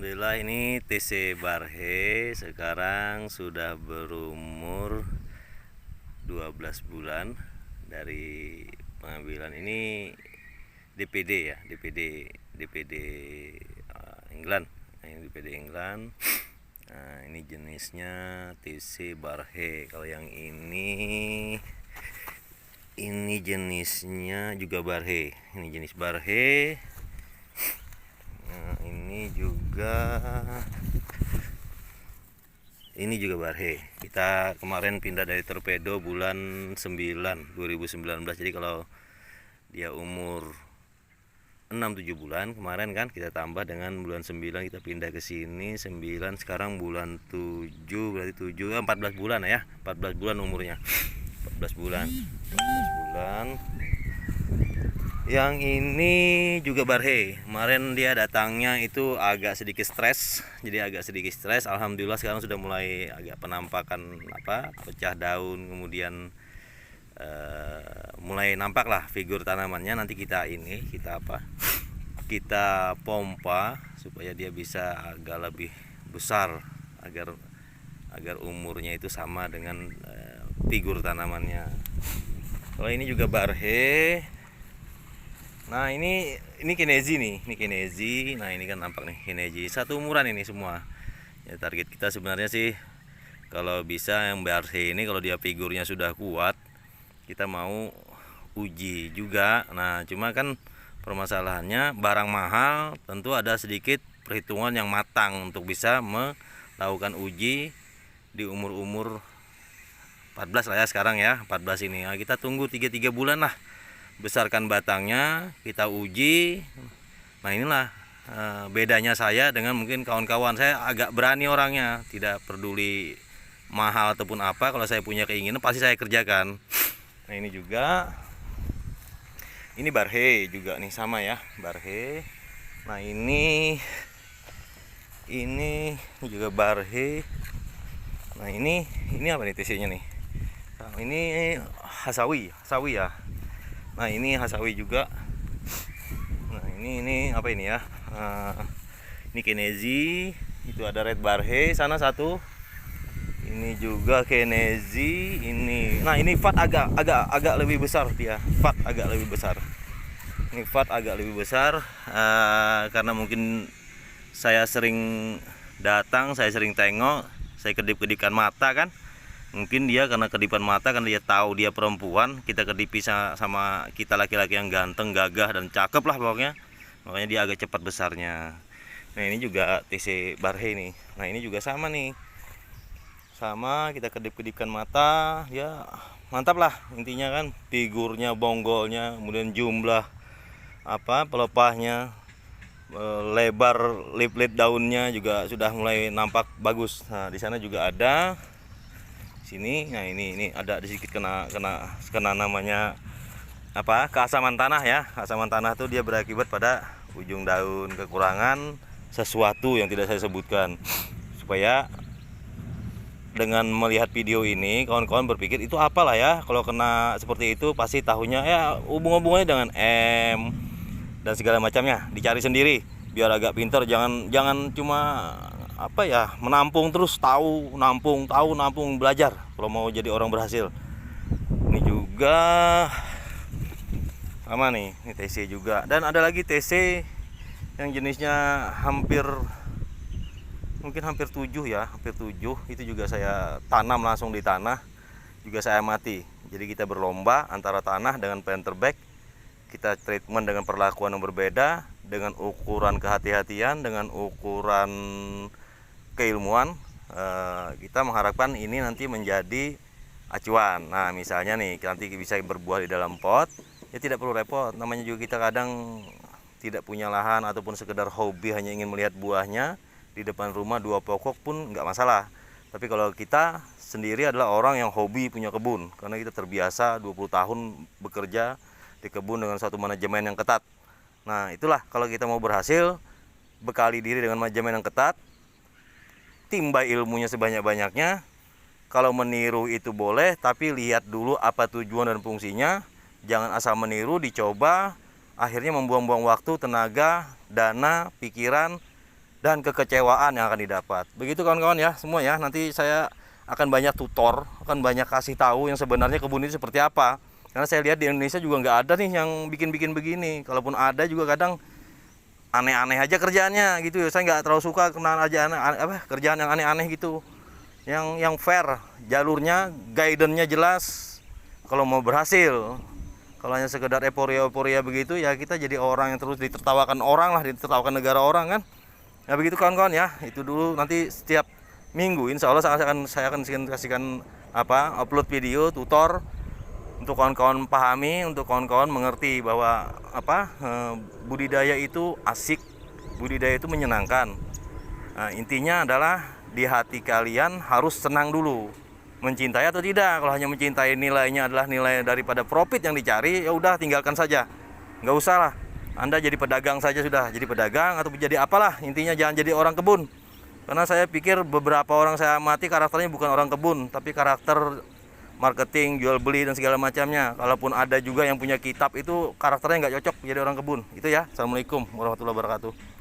Alhamdulillah ini TC Barhe sekarang sudah berumur 12 bulan dari pengambilan. Ini DPD ya, DPD England. Nah, ini DPD England. Nah, ini jenisnya TC Barhe. Kalau yang ini jenisnya juga Barhe. Ini jenis Barhe. Nah, ini juga Barhe. Kita kemarin pindah dari Torpedo bulan 9 2019. Jadi kalau dia umur 6-7 bulan kemarin kan kita tambah dengan bulan 9, kita pindah ke sini 9, sekarang bulan 7 berarti 14 bulan ya. 14 bulan umurnya. 14 bulan. Yang ini juga Barhe. Kemarin dia datangnya itu agak sedikit stres. Alhamdulillah sekarang sudah mulai agak penampakan pecah daun, kemudian mulai nampak lah figur tanamannya. Nanti kita pompa supaya dia bisa agak lebih besar, agar umurnya itu sama dengan figur tanamannya. Kalau ini juga Barhe. Nah, ini Kinezi nih, ini Kinezi. Nah, ini kan nampak nih Kinezi. Satu umuran ini semua. Ya, target kita sebenarnya sih kalau bisa yang Barhe ini, kalau dia figurnya sudah kuat, kita mau uji juga. Nah, cuma kan permasalahannya barang mahal, tentu ada sedikit perhitungan yang matang untuk bisa melakukan uji di umur 14 lah ya sekarang ya, 14 ini. Nah, kita tunggu 3 bulan lah. Besarkan batangnya, kita uji. Nah, inilah bedanya saya dengan mungkin kawan-kawan. Saya agak berani orangnya, tidak peduli mahal ataupun apa. Kalau saya punya keinginan pasti saya kerjakan. Nah, ini juga, ini Barhe juga nih, sama ya, Barhe. Nah, ini juga Barhe. Nah, ini apa nih TC-nya nih? Nah, ini Hasawi ya. Nah, ini Hasawi juga. Nah, ini apa ini ya? Ini Kinezi. Itu ada Red Barhe sana satu. Ini juga Kinezi. Nah, ini Fat agak lebih besar dia. Fat agak lebih besar. Ini Fat agak lebih besar karena mungkin saya sering datang, saya sering tengok, saya kedip-kedipkan mata kan. Mungkin dia karena kedipan mata, karena dia tahu dia perempuan, kita kedipi sama kita laki-laki yang ganteng, gagah dan cakep lah pokoknya. Makanya dia agak cepat besarnya. Nah, ini juga TC Barhe nih. Nah, ini juga sama nih. Sama, kita kedip-kedipkan mata, ya mantap lah intinya kan. Figurnya, bonggolnya, kemudian jumlah pelepahnya, lebar lip-lip daunnya juga sudah mulai nampak bagus. Nah, di sana juga ada. Sini, nah ini ada sedikit kena namanya keasaman tanah ya. Keasaman tanah tuh dia berakibat pada ujung daun, kekurangan sesuatu yang tidak saya sebutkan. Supaya dengan melihat video ini kawan-kawan berpikir itu apalah ya, kalau kena seperti itu pasti tahunya ya hubungannya dengan M dan segala macamnya. Dicari sendiri biar agak pintar, jangan cuma menampung terus, nampung belajar kalau mau jadi orang berhasil. Ini juga sama nih, ini TC juga. Dan ada lagi TC yang jenisnya hampir 7 ya, hampir 7. Itu juga saya tanam langsung di tanah, juga saya amati. Jadi kita berlomba antara tanah dengan planter bag. Kita treatment dengan perlakuan yang berbeda, dengan ukuran kehati-hatian, dengan ukuran keilmuan. Kita mengharapkan ini nanti menjadi acuan. Nah, misalnya nih nanti bisa berbuah di dalam pot, ya tidak perlu repot. Namanya juga kita kadang tidak punya lahan ataupun sekedar hobi hanya ingin melihat buahnya di depan rumah 2 pokok pun nggak masalah. Tapi kalau kita sendiri adalah orang yang hobi punya kebun, karena kita terbiasa 20 tahun bekerja di kebun dengan suatu manajemen yang ketat. Nah, itulah kalau kita mau berhasil, bekali diri dengan manajemen yang ketat, timba ilmunya sebanyak-banyaknya. Kalau meniru itu boleh, tapi lihat dulu apa tujuan dan fungsinya. Jangan asal meniru, dicoba, akhirnya membuang-buang waktu, tenaga, dana, pikiran, dan kekecewaan yang akan didapat. Begitu kawan-kawan ya, semua ya. Nanti saya akan banyak tutor, akan banyak kasih tahu yang sebenarnya kebun itu seperti apa. Karena saya lihat di Indonesia juga nggak ada nih yang bikin-bikin begini. Kalaupun ada juga kadang aneh-aneh aja kerjaannya gitu. Saya nggak terlalu suka kenal aja kerjaan yang aneh-aneh gitu. Yang fair, jalurnya, guidance-nya jelas. Kalau mau berhasil, kalau hanya sekedar euforia begitu ya kita jadi orang yang terus ditertawakan orang lah, ditertawakan negara orang kan. Ya begitu kawan-kawan ya. Itu dulu, nanti setiap minggu insya Allah saya akan kasihkan upload video tutor untuk kawan-kawan pahami, untuk kawan-kawan mengerti bahwa budidaya itu asik, budidaya itu menyenangkan. Nah, intinya adalah di hati kalian harus senang dulu, mencintai atau tidak. Kalau hanya mencintai nilainya adalah nilai daripada profit yang dicari, ya udah tinggalkan saja, nggak usah lah. Anda jadi pedagang saja sudah, jadi pedagang atau jadi apalah, intinya jangan jadi orang kebun. Karena saya pikir beberapa orang saya amati karakternya bukan orang kebun, tapi karakter marketing, jual beli dan segala macamnya. Kalaupun ada juga yang punya kitab itu karakternya nggak cocok jadi orang kebun. Itu ya. Assalamualaikum warahmatullahi wabarakatuh.